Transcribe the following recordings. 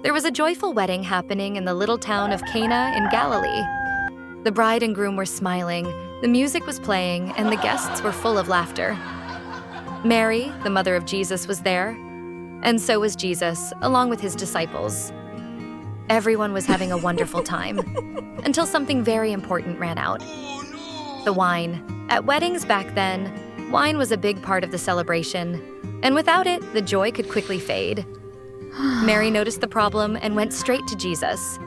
There was a joyful wedding happening in the little town of Cana in Galilee. The bride and groom were smiling, the music was playing, and the guests were full of laughter. Mary, the mother of Jesus, was there, and so was Jesus, along with his disciples. Everyone was having a wonderful time, until something very important ran out. The wine. At weddings back then, wine was a big part of the celebration, and without it, the joy could quickly fade. Mary noticed the problem and went straight to Jesus.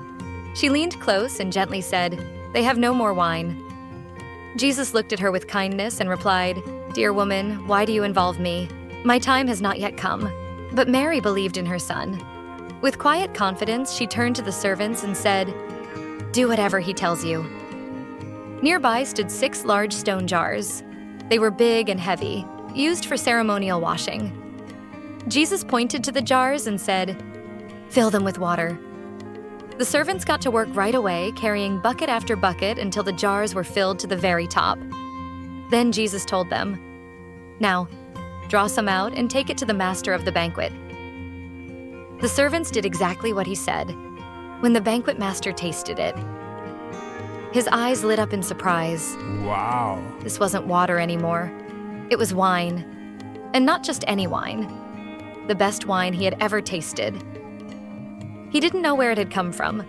She leaned close and gently said, "They have no more wine." Jesus looked at her with kindness and replied, "Dear woman, why do you involve me? My time has not yet come." But Mary believed in her son. With quiet confidence, she turned to the servants and said, "Do whatever he tells you." Nearby stood 6 large stone jars. They were big and heavy, used for ceremonial washing. Jesus pointed to the jars and said, "Fill them with water." The servants got to work right away, carrying bucket after bucket until the jars were filled to the very top. Then Jesus told them, "Now, draw some out and take it to the master of the banquet." The servants did exactly what he said. When the banquet master tasted it, his eyes lit up in surprise. Wow. This wasn't water anymore. It was wine. And not just any wine. The best wine he had ever tasted. He didn't know where it had come from,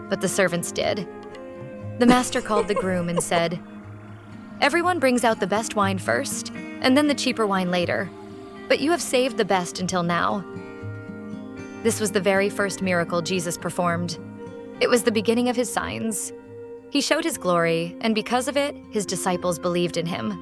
but the servants did. The master called the groom and said, "Everyone brings out the best wine first, and then the cheaper wine later. But you have saved the best until now." This was the very first miracle Jesus performed. It was the beginning of his signs. He showed his glory, and because of it, his disciples believed in him.